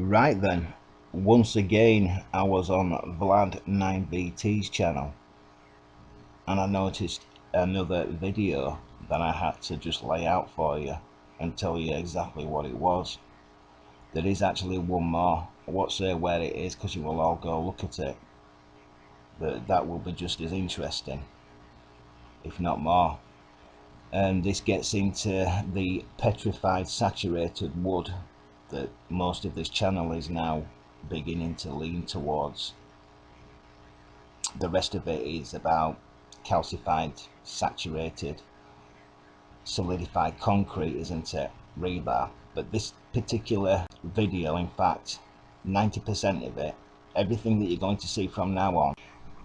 Right then, once again I was on Vlad9BT's channel and I noticed another video that I had to just lay out for you and tell you exactly what it was. There is actually one more. I won't say where it is because you will all go look at it, but that will be just as interesting, if not more. And this gets into the petrified saturated wood that most of this channel is now beginning to lean towards. The rest of it is about calcified, saturated, solidified concrete, isn't it? Rebar. But this particular video, in fact, 90% of it, everything that you're going to see from now on,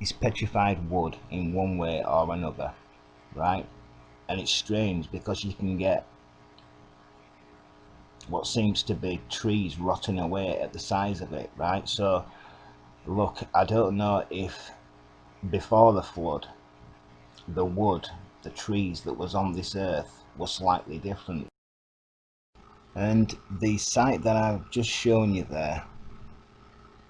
is petrified wood in one way or another, right? And it's strange because you can get what seems to be trees rotting away at the size of it, right? So look, I don't know if before the flood the wood, the trees that was on this earth were slightly different. And the site that I've just shown you there,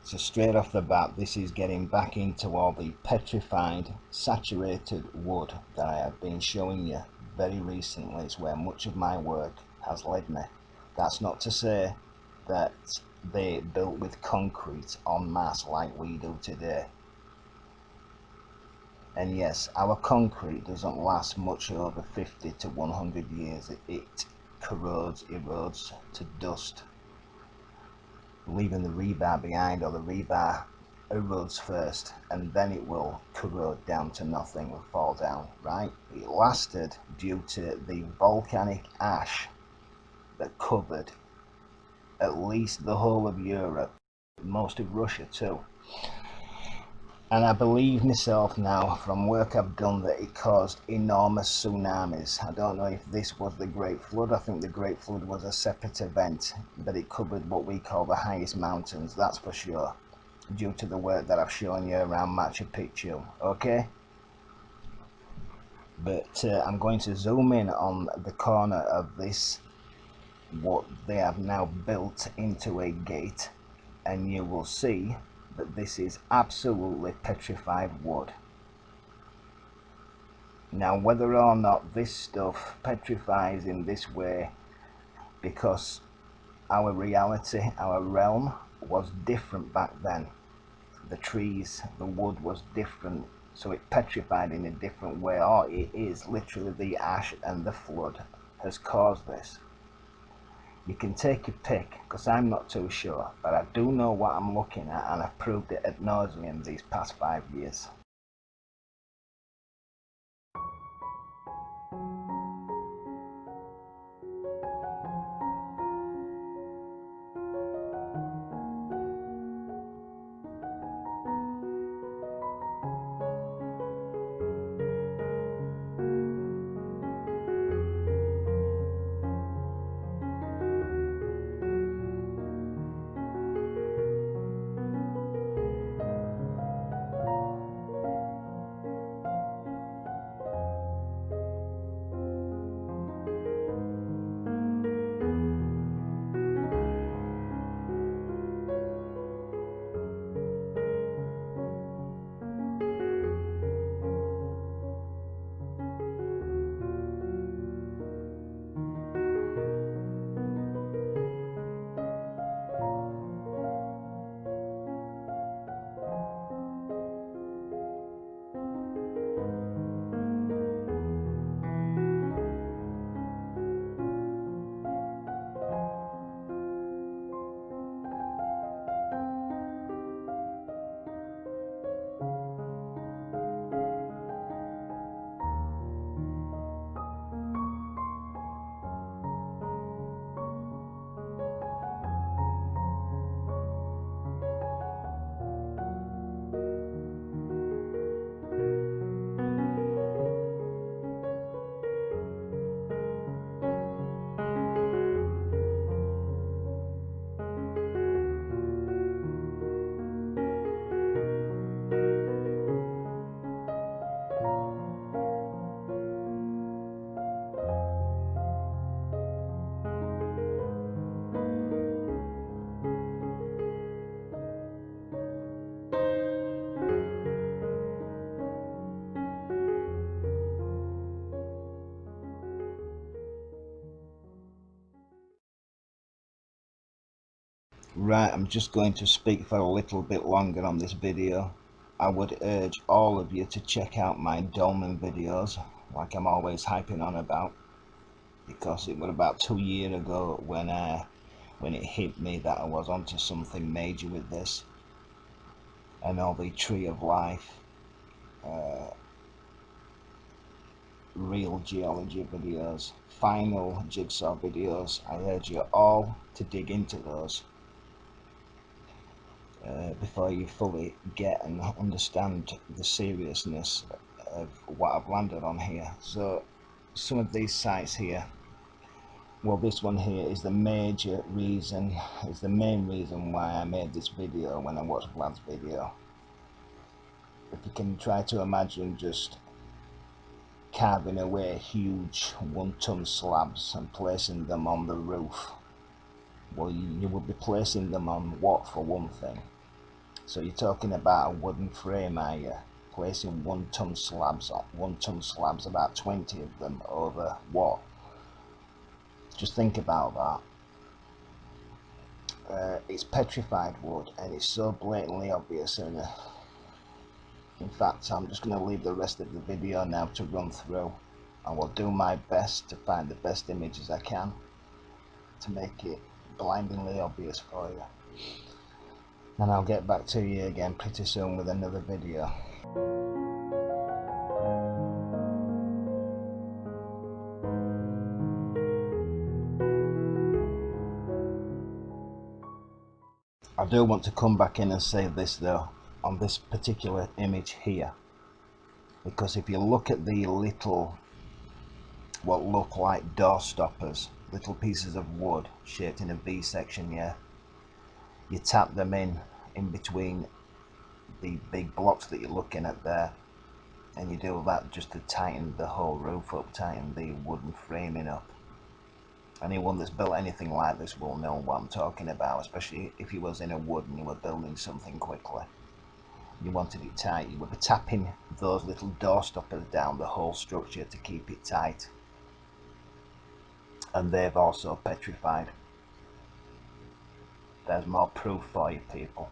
so straight off the bat, this is getting back into all the petrified, saturated wood that I have been showing you very recently. It's where much of my work has led me. That's not to say that they built with concrete en masse like we do today. And yes, our concrete doesn't last much over 50 to 100 years. It corrodes, erodes to dust, leaving the rebar behind, or the rebar erodes first and then it will corrode down to nothing, will fall down, right? It lasted due to the volcanic ash that covered at least the whole of Europe, most of Russia too. And I believe myself now from work I've done that it caused enormous tsunamis. I don't know if this was the Great Flood. I think the Great Flood was a separate event, but it covered what we call the highest mountains, that's for sure, due to the work that I've shown you around Machu Picchu, okay? But I'm going to zoom in on the corner of this, what they have now built into a gate, and you will see that this is absolutely petrified wood. Now, whether or not this stuff petrifies in this way because our reality, our realm was different back then, the trees, the wood was different, so it petrified in a different way, or it is literally the ash and the flood has caused this. You can take your pick, because I'm not too sure, but I do know what I'm looking at, and I've proved it ad nauseum these past 5 years. Right, I'm just going to speak for a little bit longer on this video. I would urge all of you to check out my dolmen videos, like I'm always hyping on about, because it was about 2 years ago when it hit me that I was onto something major with this, and all the Tree of Life, real geology videos, final jigsaw videos. I urge you all to dig into those before you fully get and understand the seriousness of what I've landed on here. So some of these sites here, well, this one here is the major reason, is the main reason why I made this video when I watched Vlad's video. If you can try to imagine just carving away huge 1-ton slabs and placing them on the roof, well, you would be placing them on what, for one thing? So you're talking about a wooden frame, are you? Placing 1-ton slabs, 1-ton slabs, about 20 of them over what? Just think about that. It's petrified wood, and it's so blatantly obvious. And in fact, I'm just going to leave the rest of the video now to run through. I will do my best to find the best images I can to make it blindingly obvious for you. And I'll get back to you again pretty soon with another video. I do want to come back in and say this though, on this particular image here, because if you look at the little, what look like door stoppers, little pieces of wood shaped in a V section, yeah, you tap them in between the big blocks that you're looking at there, and you do that just to tighten the whole roof up, tighten the wooden framing up. Anyone that's built anything like this will know what I'm talking about, especially if you was in a wood and you were building something quickly. You wanted it tight, you would be tapping those little door stoppers down the whole structure to keep it tight. And they've also petrified. There's more proof for you people.